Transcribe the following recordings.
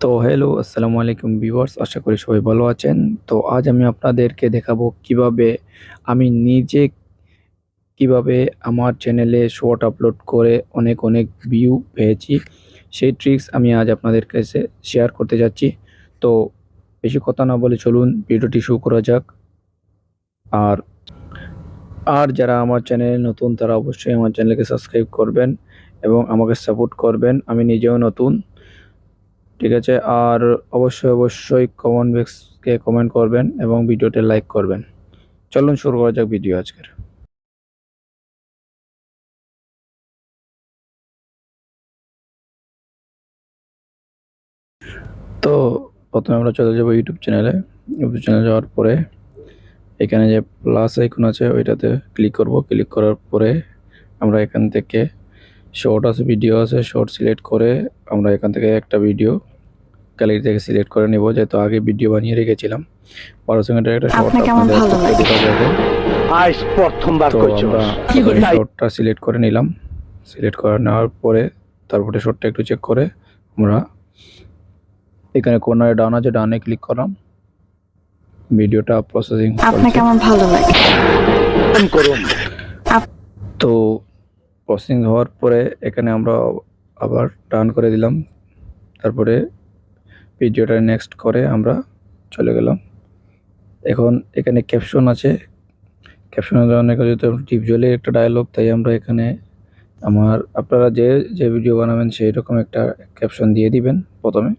তো হ্যালো, আসসালামু আলাইকুম ভিউয়ার্স, আশা করি সবাই ভালো আছেন। তো আজ আমি আপনাদেরকে দেখাবো কিভাবে আমি নিজে কিভাবে আমার চ্যানেলে শর্ট আপলোড করে অনেক ভিউ পেয়েছি। সেই ট্রিক্স আমি আজ আপনাদের কাছে শেয়ার করতে যাচ্ছি। তো বেশি কথা না বলে চলুন ভিডিওটি শুরু করা যাক। আর আর যারা আমার চ্যানেলে নতুন তারা অবশ্যই আমার চ্যানেলকে সাবস্ক্রাইব করবেন এবং আমাকে সাপোর্ট করবেন। আমি নিজেও নতুন, ঠিক আছে? আর অবশ্যই কমেন্ট বক্সকে কমেন্ট করবেন এবং ভিডিওতে লাইক করবেন। চলুন শুরু করা যাক ভিডিও আজকের। তো প্রথমে আমরা চলে যাব ইউটিউব চ্যানেলে। ইউটিউব চ্যানেলে যাওয়ার পরে এখানে যে প্লাস আইকন আছে ওইটাতে ক্লিক করব। ক্লিক করার পরে আমরা এখান থেকে শর্ট আছে, ভিডিও আছে, শর্ট সিলেক্ট করে আমরা এখান থেকে একটা ভিডিও গ্যালারি থেকে সিলেক্ট করে নেব, যেহেতু আগে ভিডিও বানিয়ে রেখেছিলাম। 12 সেকেন্ডের একটা শর্ট আপনাকে আমার আপনাদের ভালো আজকে লাগে। দেখাবো এখন। আজ প্রথমবার তো করছো আমরা প্রথমে শর্টটা সিলেক্ট করে নিলাম। সিলেক্ট করে নেওয়ার পরে তারপরে শর্টটা একটু চেক করে আমরা এখানে কর্নারে ডান আছে, ডানে ক্লিক করলাম। ভিডিওটা প্রসেসিং আপনাকে চলছে। আমার ভালো লাগে। করুন। তো প্রসেসিং হওয়ার পরে এখানে আমরা আবার ডান করে দিলাম। তারপরে ভিডিওটা নেক্সট করে আমরা চলে গেলাম। এখন এখানে ক্যাপশন আছে। ক্যাপশনের ধরনের যেহেতু টিপজলে একটা ডায়লগ, তাই আমরা এখানে আপনারা যে ভিডিও বানাবেন সেই রকম একটা ক্যাপশন দিয়ে দিবেন প্রথমে,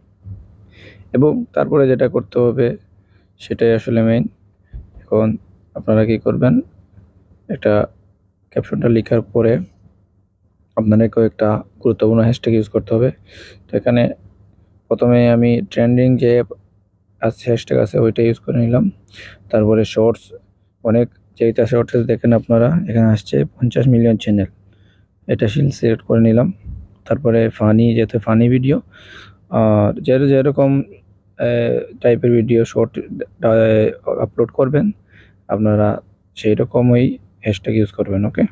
এবং তারপরে যেটা করতে হবে সেটাই আসলে মেইন। এখন আপনারা কি করবেন, একটা ক্যাপশনটা লেখার পরে আপনাদেরকেও একটা গুরুত্বপূর্ণ হ্যাশট্যাগ ইউজ করতে হবে। তো এখানে প্রথমে আমি ট্রেন্ডিং যে হ্যাশট্যাগ আছে ওইটা ইউজ করে নিলাম। তারপরে শর্টস, অনেক যেটা শর্টস দেখেন আপনারা এখানে আসছে 50 মিলিয়ন চ্যানেল, এটা সিলেক্ট করে নিলাম। তারপরে ফানি, যেহেতু ফানি ভিডিও আর যেরকম টাইপের ভিডিও শর্ট আপলোড করবেন আপনারা সেই রকমই হ্যাশট্যাগ ইউজ করবেন। ওকে,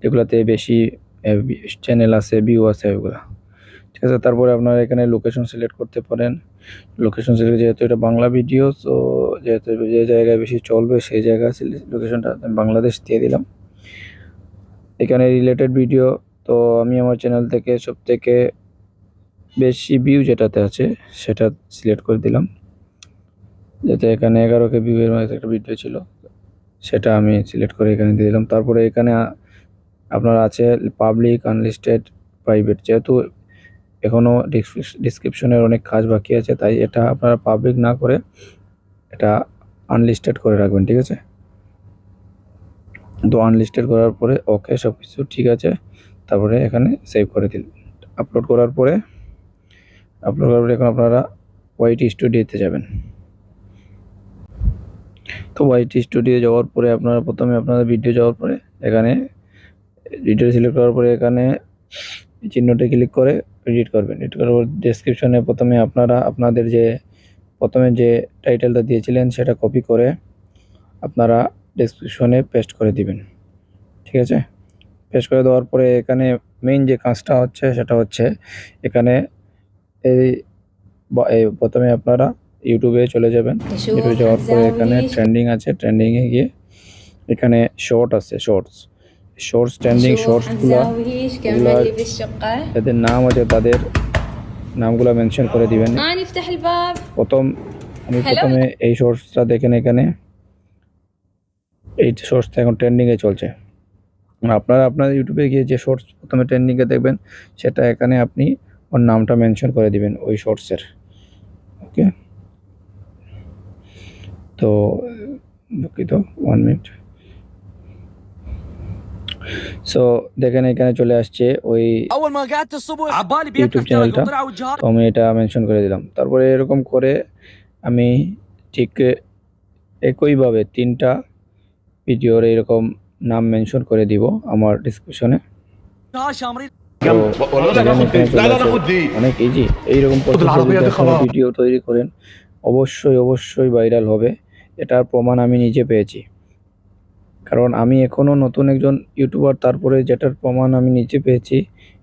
যেগুলোতে বেশি চ্যানেল আছে, ভিউ আছে ওগুলা, ঠিক আছে? তারপরে আপনারা এখানে লোকেশন সিলেক্ট করতে পারেন। লোকেশন সিলেক্ট, যেহেতু এটা বাংলা ভিডিও, তো যেহেতু যে জায়গায় বেশি চলবে সেই জায়গা লোকেশনটা আমি বাংলাদেশ দিয়ে দিলাম। এখানে রিলেটেড ভিডিও, তো আমি আমার চ্যানেল থেকে সবথেকে বেশি ভিউ যেটাতে আছে সেটা সিলেক্ট করে দিলাম। যাতে এখানে 11K ভিউয়ের মধ্যে একটা ভিডিও ছিল, সেটা আমি সিলেক্ট করে এখানে দিয়ে দিলাম। তারপরে এখানে আপনার আছে পাবলিক, আনলিস্টেড, প্রাইভেট। যেহেতু এখনও ডিসক্রিপশনের অনেক কাজ বাকি আছে, তাই এটা আপনারা পাবলিক না করে এটা আনলিস্টেড করে রাখবেন, ঠিক আছে? তো আনলিস্টেড করার পরে ওকে, সব কিছু ঠিক আছে। তারপরে এখানে সেভ করে দিন। আপলোড করার পরে এখন আপনারা ওয়াইটি স্টুডিওতে যাবেন। তো ওয়াইটি স্টুডিও যাওয়ার পরে আপনারা প্রথমে আপনাদের ভিডিও যাওয়ার পরে এখানে ভিডিও সিলেক্ট করার পরে এখানে চিহ্নটা ক্লিক করে এডিট করবেন। এডিট করার পর ডেসক্রিপশনে প্রথমে আপনারা আপনাদের প্রথমে যে টাইটেলটা দিয়েছিলেন সেটা কপি করে আপনারা ডেসক্রিপশনে পেস্ট করে দিবেন, ঠিক আছে? পেস্ট করে দেওয়ার পরে এখানে মেইন যে কাজটা হচ্ছে সেটা হচ্ছে এখানে এই প্রথমে আপনারা ইউটিউবে চলে যাবেন। ইউটিউবে যাওয়ার পরে এখানে ট্রেন্ডিং আছে, ট্রেন্ডিংয়ে গিয়ে এখানে শর্ট আছে, শর্টস ট্রেন্ডিং শর্টসগুলো যাদের নাম আছে তাদের নামগুলো মেনশন করে দিবেন। প্রথমে এই শর্টসটা দেখেন, এখানে এই শর্টসটা এখন ট্রেন্ডিংয়ে চলছে। আপনারা আপনার ইউটিউবে গিয়ে যে শর্টস প্রথমে ট্রেন্ডিংয়ে দেখবেন সেটা এখানে আপনি ওর নামটা মেনশন করে দিবেন ওই শর্টসের। ওকে, তো দুঃখিত, 1 মিনিট। সো দেখেন এখানে চলে আসছে ওই ইউটিউব চ্যানেলটা, তো আমি এটা মেনশন করে দিলাম। তারপরে এরকম করে আমি ঠিক একইভাবে 3টা ভিডিওর এরকম নাম মেনশন করে দিব আমার ডিসক্রিপশনে। তো দেখেন এখানে চলে আসে, অনেক ইজি। এইরকম প্রসেসে যদি আপনারা ভিডিও তৈরি করেন অবশ্যই ভাইরাল হবে। এটার প্রমাণ আমি নিজে পেয়েছি, কারণ আমি এখনও নতুন একজন ইউটিউবার। তারপরে যেটার প্রমাণ আমি নিজে পেয়েছি,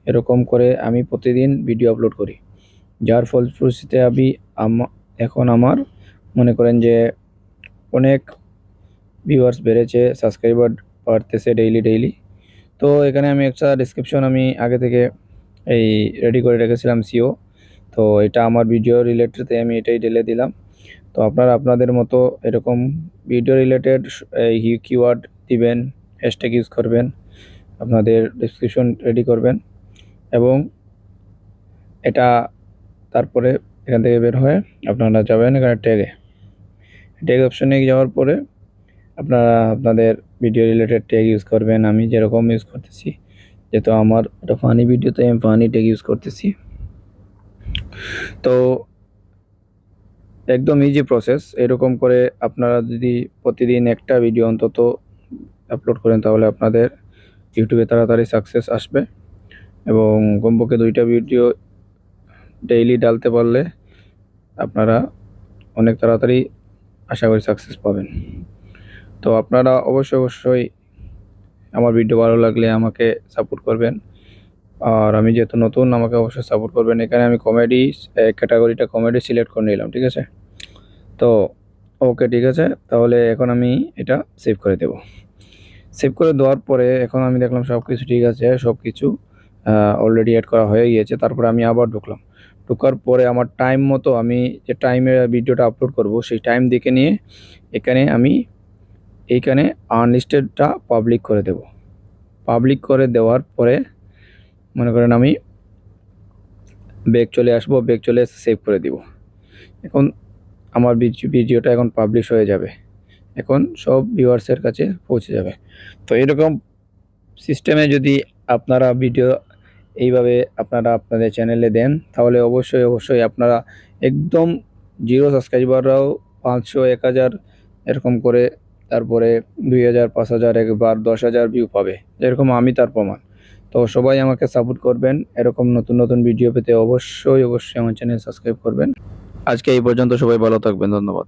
এরকম করে আমি প্রতিদিন ভিডিও আপলোড করি। যার ফলশ্রুতিতে এখন আমার মনে করেন যে অনেক ভিউয়ার্স বেড়েছে, সাবস্ক্রাইবার বাড়তেছে ডেইলি। তো এখানে আমি একটা ডেসক্রিপশন আমি আগে থেকে এই রেডি করে রেখেছিলাম সিও। তো এটা আমার ভিডিও রিলেটেড, আমি এটাই ঢেলে দিলাম। তো আপনারা আপনাদের মতো এরকম ভিডিও রিলেটেড কিওয়ার্ড দিবেন, হ্যাশট্যাগ ইউজ করবেন, আপনাদের ডেসক্রিপশন রেডি করবেন এবং এটা তারপরে এখান থেকে বের হয়ে আপনারা যাবেন এখানে ট্যাগ অপশনে যাওয়ার পরে আপনারা আপনাদের ভিডিও রিলেটেড ট্যাগ ইউজ করবেন। আমি যেরকম ইউজ করতেছি, যেহেতু আমার একটা ফানি ভিডিও, তাই আমি ফানি ট্যাগ ইউজ করতেছি। তো একদম ইজি প্রসেস। এরকম করে আপনারা যদি প্রতিদিন একটা ভিডিও অন্তত আপলোড করেন তাহলে আপনাদের ইউটিউবে তাড়াতাড়ি সাকসেস আসবে এবং কমপক্ষে 2টা ভিডিও ডেইলি ডালতে পারলে আপনারা অনেক তাড়াতাড়ি আশা করি সাকসেস পাবেন। তো আপনারা অবশ্যই আমার ভিডিও ভালো লাগলে আমাকে সাপোর্ট করবেন। আর আমি যেহেতু নতুন, আমাকে অবশ্যই সাপোর্ট করবেন। এখানে আমি কমেডি ক্যাটাগরিটা কমেডি সিলেক্ট করে নিলাম, ঠিক আছে? তো ওকে, ঠিক আছে। তাহলে এখন আমি এটা সেভ করে দেব। সেভ করে দেওয়ার পরে এখন আমি দেখলাম সব কিছু ঠিক আছে, সব কিছু অলরেডি অ্যাড করা হয়ে গিয়েছে। তারপরে আমি আবার ঢোকার পরে আমার টাইম মতো আমি যে টাইমে ভিডিওটা আপলোড করব সেই টাইম দেখে নিয়ে আমি এইখানে আনলিস্টেডটা পাবলিক করে দেব। পাবলিক করে দেওয়ার পরে মনে করেন আমি ব্যাক চলে আসবো, ব্যাক চলে এসে সেভ করে দিব। এখন আমার ভিডিওটা এখন পাবলিশ হয়ে যাবে, এখন সব ভিউয়ার্সের কাছে পৌঁছে যাবে। তো এরকম সিস্টেমে যদি আপনারা ভিডিও এইভাবে আপনারা আপনাদের চ্যানেলে দেন তাহলে অবশ্যই আপনারা একদম জিরো সাবস্ক্রাইবাররাও 500, 1000 এরকম করে, তারপরে 2000, 5000, একবার 10,000 ভিউ পাবে, যেরকম আমি তার প্রমাণ। তো সবাই আমাকে সাপোর্ট করবেন। এরকম নতুন ভিডিও পেতে অবশ্যই আমার চ্যানেল সাবস্ক্রাইব করবেন। আজকে এই পর্যন্ত, সবাই ভালো থাকবেন, ধন্যবাদ।